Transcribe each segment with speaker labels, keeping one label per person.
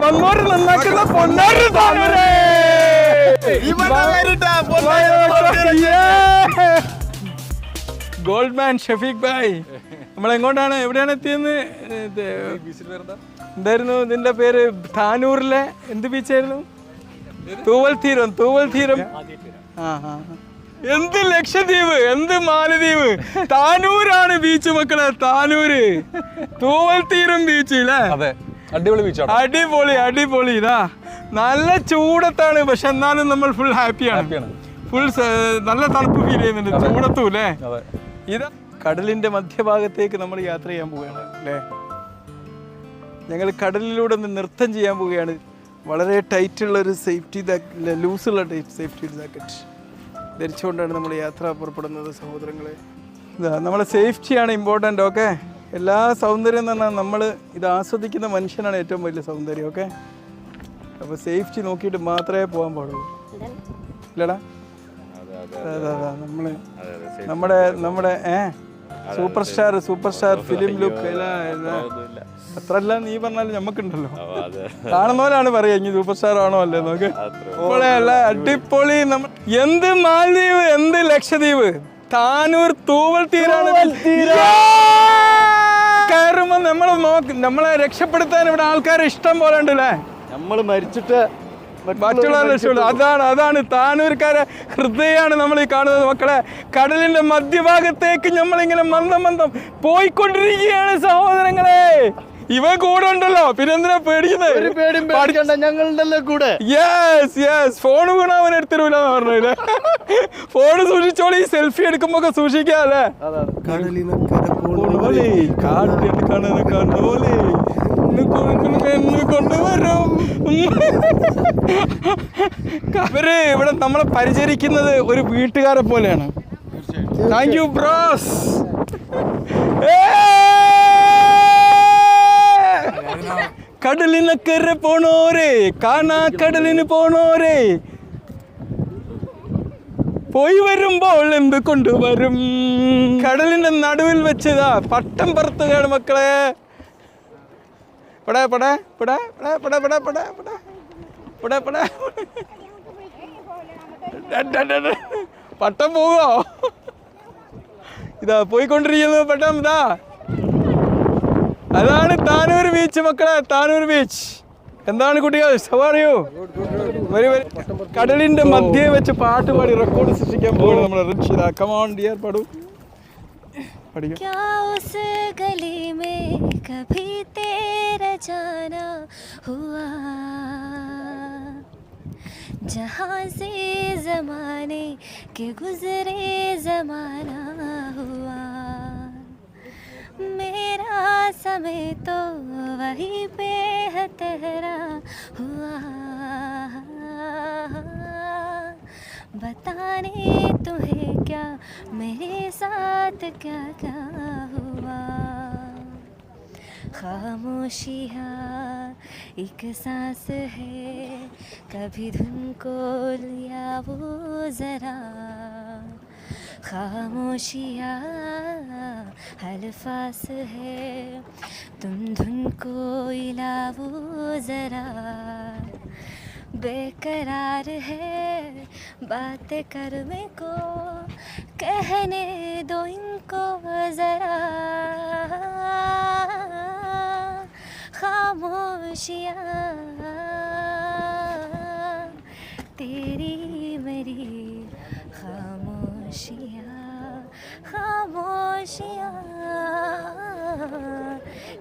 Speaker 1: മങ്ങോട് നന്നാക്കുന്ന പൊന്നാരി Goldman Shafeeq bhai. നമ്മളെങ്ങോട്ടാണ്, എവിടെയാണ് എത്തിയെന്ന്? എന്തായിരുന്നു ഇതിന്റെ പേര്? താനൂരിലെ എന്ത് ബീച്ചായിരുന്നു? തൂവൽ തീരം. എന്ത് ലക്ഷദ്വീപ്, എന്ത് മാലദ്വീപ്, താനൂരാണ് ബീച്ച് മക്കളെ. താനൂര് തൂവൽ തീരം ബീച്ച് അല്ലേ?
Speaker 2: അതെ, അടിപൊളി ബീച്ചാണ്.
Speaker 1: അടിപൊളി. ഇതാ നല്ല ചൂടത്താണ്, പക്ഷെ എന്നാലും നമ്മൾ ഫുൾ ഹാപ്പിയാണ്. ഫുൾ നല്ല തണുപ്പ് ഫീൽ ചെയ്യുന്നുണ്ട് ചൂടത്തും അല്ലേ? ഇതാ കടലിന്റെ മധ്യഭാഗത്തേക്ക് നമ്മൾ യാത്ര ചെയ്യാൻ പോവുകയാണ് അല്ലേ? ഞങ്ങൾ കടലിലൂടെ ഒന്ന് നൃത്തം ചെയ്യാൻ പോവുകയാണ്. വളരെ ടൈറ്റുള്ള ഒരു സേഫ്റ്റി ലൂസുള്ള സേഫ്റ്റി ജാക്കറ്റ് ധരിച്ചുകൊണ്ടാണ് നമ്മൾ യാത്ര പുറപ്പെടുന്നത് സഹോദരങ്ങളെ. ഇതാ നമ്മളെ സേഫ്റ്റിയാണ് ഇമ്പോർട്ടൻ്റ്. ഓക്കെ, എല്ലാ സൗന്ദര്യം എന്ന് പറഞ്ഞാൽ നമ്മൾ ഇത് ആസ്വദിക്കുന്ന മനുഷ്യനാണ് ഏറ്റവും വലിയ സൗന്ദര്യം. ഓക്കെ, അപ്പോൾ സേഫ്റ്റി നോക്കിയിട്ട് മാത്രമേ പോകാൻ പാടുള്ളൂ ഇല്ലടാ? നമ്മുടെ സൂപ്പർ സ്റ്റാർ ഫിലിം ലുക്ക് അത്രല്ല നീ പറഞ്ഞാലും ഞമ്മക്കുണ്ടല്ലോ. കാണുന്നവരാണ് പറയാ ഇനി സൂപ്പർ സ്റ്റാർ ആണോ അല്ലേ നോക്ക്. അല്ല അടിപൊളി. എന്ത് മാലദ്വീപ്, എന്ത് ലക്ഷദ്വീപ്, താനൂർ തൂവൽ തീരാണ്. കയറുമ്പോ നമ്മളെ രക്ഷപ്പെടുത്താൻ ഇവിടെ ആൾക്കാരെ ഇഷ്ടം പോലെ ഉണ്ടല്ലേ.
Speaker 3: നമ്മൾ മരിച്ചിട്ട്
Speaker 1: മറ്റുള്ള അതാണ് താനൂർക്കാരെ ഹൃദയമാണ് നമ്മൾ ഈ കാണുന്നത് മക്കളെ. കടലിന്റെ മധ്യഭാഗത്തേക്ക് നമ്മളിങ്ങനെ മന്ദം പോയിക്കൊണ്ടിരിക്കുകയാണ് സഹോദരങ്ങളെ. ഇവൻ കൂടെ ഉണ്ടല്ലോ, പിന്നെ എന്തിനാ പേടിക്കുന്നത്?
Speaker 3: ഞങ്ങളുണ്ടല്ലോ കൂടെ.
Speaker 1: യെസ് ഫോൺ വീണ അവൻ എടുത്തിരൂല പറഞ്ഞില്ലേ? ഫോണ് സൂക്ഷിച്ചോളി, സെൽഫി എടുക്കുമ്പോ ഒക്കെ സൂക്ഷിക്കാല്ലേ. കൊണ്ടുവരും അവര് ഇവിടെ നമ്മളെ പരിചരിക്കുന്നത് ഒരു വീട്ടുകാരെ പോലെയാണ്. Thank you bros. കടലിനക്കരെ പോണോരേ, കാണാ കടലിന് പോണോരേ, പോയി വരുമ്പോൾ എന്ത് കൊണ്ടുവരും. കടലിന്റെ നടുവിൽ വെച്ചതാ പട്ടം പറത്തുകയാണ് മക്കളെ. പട്ടം പോവോ? ഇതാ പോയിക്കൊണ്ടിരിക്കുന്നത് പട്ടം. ഇതാ അതാണ് താനൂർ ബീച്ച് മക്കളെ, താനൂർ ബീച്ച്. എന്താണ് കുട്ടികൾ, സവാറിയോ? കടലിന്റെ മധ്യേ വെച്ച് പാട്ട് പാടി റെക്കോർഡ് സൃഷ്ടിക്കാൻ പോവാണ് നമ്മുടെ റിൻഷിത. കം ഓൺ ഡിയർ, പാടൂ.
Speaker 4: क्या उस गली में कभी तेरा जाना हुआ, जहाँ से ज़माने के गुज़रे ज़माना हुआ, मेरा समय तो वहीं पे है तेरा हुआ, बताने तुम्हें क्या मेरे साथ क्या क्या हुआ. खामोशियाँ एक सांस है, कभी धुन को लिया वो ज़रा, खामोशियाँ अल्फाज है, तुम धुन को हिलाओ ज़रा, बेकरार है बातें करने को, कहने दो इनको ज़रा, खामोशियाँ तेरी मेरी खामोशियाँ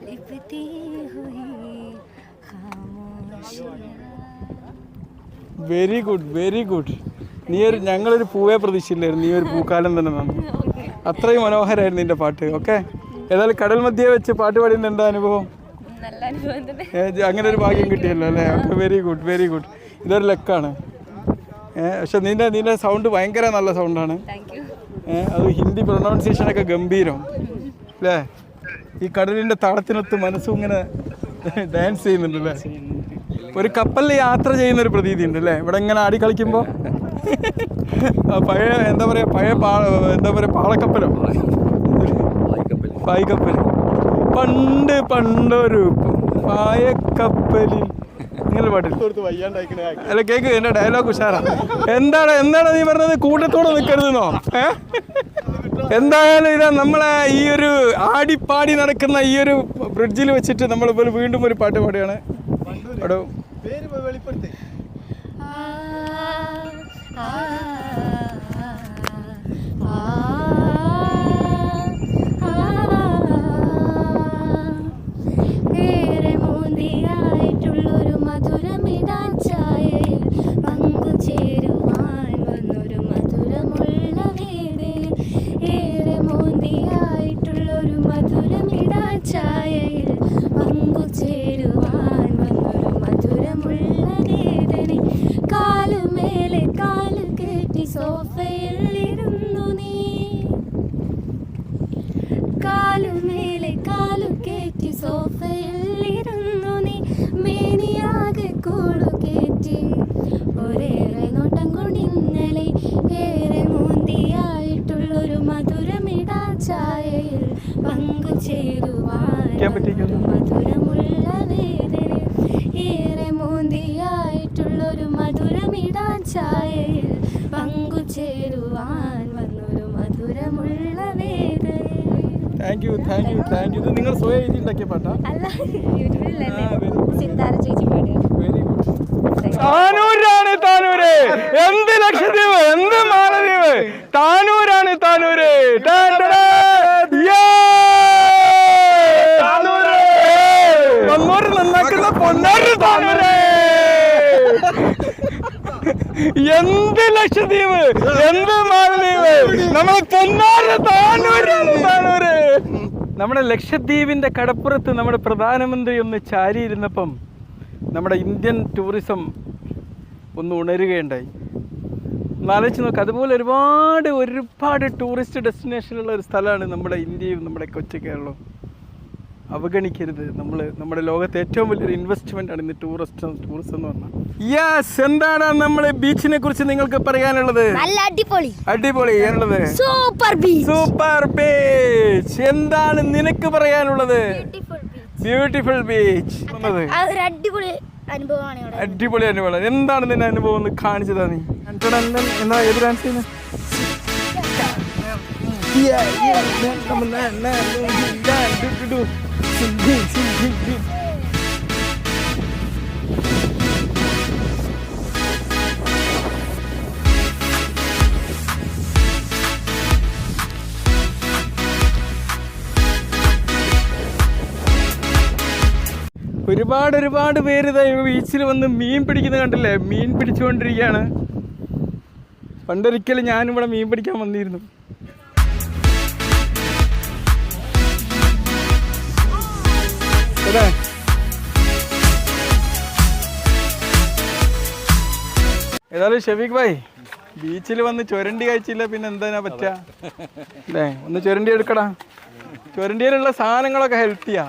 Speaker 4: लिपटी हुई खामोशियाँ.
Speaker 1: Very good. ഞങ്ങളൊരു പൂവേ പ്രതീക്ഷിച്ചില്ലായിരുന്നു, നീ ഒരു പൂക്കാലം തന്നെ തന്നു. അത്രയും മനോഹരമായിരുന്നു നിന്റെ പാട്ട്. ഓക്കെ, ഏതായാലും കടൽ മധ്യേ വെച്ച് പാട്ട് പാടിയ എന്താ അനുഭവം? അങ്ങനെ ഒരു ഭാഗ്യം കിട്ടിയല്ലോ അല്ലേ? Okay, very good. ഇതൊരു ലക്കാണ്. പക്ഷെ നിന്റെ സൗണ്ട് ഭയങ്കര നല്ല സൗണ്ടാണ്. അത് ഹിന്ദി പ്രൊനൗൺസിയേഷനൊക്കെ ഗംഭീരം അല്ലേ? ഈ കടലിൻ്റെ താളത്തിനൊത്ത് മനസ്സും ഇങ്ങനെ ഡാൻസ് ചെയ്യുന്നുണ്ടല്ലേ? ഒരു കപ്പലിൽ യാത്ര ചെയ്യുന്നൊരു പ്രതീതി ഉണ്ട് അല്ലേ? ഇവിടെ ഇങ്ങനെ ആടി കളിക്കുമ്പോൾ പഴയ എന്താ പറയുക പാളക്കപ്പലോ പായ്ക്കപ്പൽ. പണ്ടൊരു പായക്കപ്പലിൽ നല്ല പാട്ട്.
Speaker 3: കൊടുത്ത് വയ്യാണ്ടായിക്കണേ.
Speaker 1: അല്ല കേക്ക്, എന്റെ ഡയലോഗ് ഉഷാറാ. എന്താണ് നീ പറഞ്ഞത്? കൂട്ടത്തോടെ നിൽക്കരുതെന്നോ? എന്തായാലും ഇതാ നമ്മളെ ഈ ഒരു ആടിപ്പാടി നടക്കുന്ന ഈ ഒരു ബ്രിഡ്ജിൽ വെച്ചിട്ട് നമ്മൾ വീണ്ടും ഒരു പാട്ട് പാടുകയാണ്. പാടോ.
Speaker 3: പേര് വെളിപ്പെടുത്തി.
Speaker 4: ഏറെ മോന്തിയായിട്ടുള്ളൊരു മധുരമിടാൻ ചായയിൽ പങ്കുചേരുവാൻ വന്നൊരു മധുരമുള്ള വേദനയിൽ. ഏറെ മോന്തിയായിട്ടുള്ളൊരു മധുരമിടാൻ ചായയിൽ പങ്കുചേരുവാൻ വന്നൊരു മധുരമുള്ള വേദനയിൽ. കാലുമേലെ കാല് കെട്ടി സോഫയിൽ ഇരുന്നു നീ. കാലുമേലെ കാലു കയറ്റി സോഫയിൽ ഇരുന്നു നീ. മേനിയാകെ കൂടു കയറ്റി ഒരേറെ നോട്ടം കൊണ്ടിന്നലെ. ഏറെ മോന്തിയായിട്ടുള്ളൊരു മധുരമിടാ ചായയിൽ പങ്കുചേരുവാൻ മധുരമുള്ള വേദന. ഏറെ മോന്തിയായിട്ടുള്ളൊരു മധുരമിടാ ചായയിൽ പങ്കുചേരുവാൻ വന്നൊരു മധുരമുള്ള വേദന.
Speaker 1: Thank you. ഇത് നിങ്ങൾ സ്വയം എഴുതി ഉണ്ടാക്കിയ പാട്ടാ?
Speaker 4: അല്ല, യൂട്യൂബിലല്ലേ സിന്താര ചേച്ചി പാടിയത്.
Speaker 1: Very good. താനൂരാണ് താനൂര്. എന്ത് ലക്ഷദ്വീപ്, എന്ത് മാലദ്വീപ്. താനൂരാണ് താനൂര്. നന്നാക്കുന്ന പൊന്നാര് താനൂര്. എന്ത് ലക്ഷദ്വീപ്, എന്ത് മാലദ്വീപ്. നമ്മളെ പൊന്നാര് താനൂര്. നമ്മുടെ ലക്ഷദ്വീപിന്റെ കടപ്പുറത്ത് നമ്മുടെ പ്രധാനമന്ത്രി ഒന്ന് ചാരിയിരുന്നപ്പം നമ്മുടെ ഇന്ത്യൻ ടൂറിസം ഒന്ന് ഉണരുകയുണ്ടായി. ആലോചിച്ച് നോക്ക്. അതുപോലെ ഒരുപാട് ടൂറിസ്റ്റ് ഡെസ്റ്റിനേഷനുള്ള ഒരു സ്ഥലമാണ് നമ്മുടെ ഇന്ത്യയും നമ്മുടെ കൊച്ചു കേരളവും. അവഗണിക്കരുത്. നമ്മുടെ ലോകത്തെ ഏറ്റവും വലിയൊരു ഇൻവെസ്റ്റ്മെന്റ് ആണ് ഇന്ന് ടൂറിസം എന്ന് പറഞ്ഞാൽ. യെസ്, എന്താണ് നമ്മുടെ ബീച്ചിനെ കുറിച്ച് നിങ്ങൾക്ക് പറയാനുള്ളത്?
Speaker 4: നല്ല
Speaker 1: അടിപൊളി ആണുള്ളത്.
Speaker 4: Super
Speaker 1: beach. എന്താണ് നിനക്ക് പറയാനുള്ളത്? Beautiful beach.
Speaker 4: അടിപൊളി
Speaker 1: അനുഭവമാണ്. എന്താണ് നിന്റെ അനുഭവം ഒന്ന് കാണിച്ചതാ നീ? എന്താ ഏത് ഡാൻസ് ചെയ്യുന്നത്? ഒരുപാട് പേര് ബീച്ചിൽ വന്ന് മീൻ പിടിക്കുന്നത് കണ്ടില്ലേ? മീൻ പിടിച്ചുകൊണ്ടിരിക്കുകയാണ്. പണ്ടൊരിക്കലും ഞാനിവിടെ മീൻ പിടിക്കാൻ വന്നിരുന്നു. ഏതായാലും ഷെഫീഖ് ഭായ്, ബീച്ചിൽ വന്ന് ചുരണ്ടി കഴിച്ചില്ല പിന്നെ എന്താ പറ്റുക അല്ലേ? ഒന്ന് ചുരണ്ടി എടുക്കടാ. ചുരണ്ടിയിലുള്ള സാധനങ്ങളൊക്കെ ഹെൽത്തിയാ.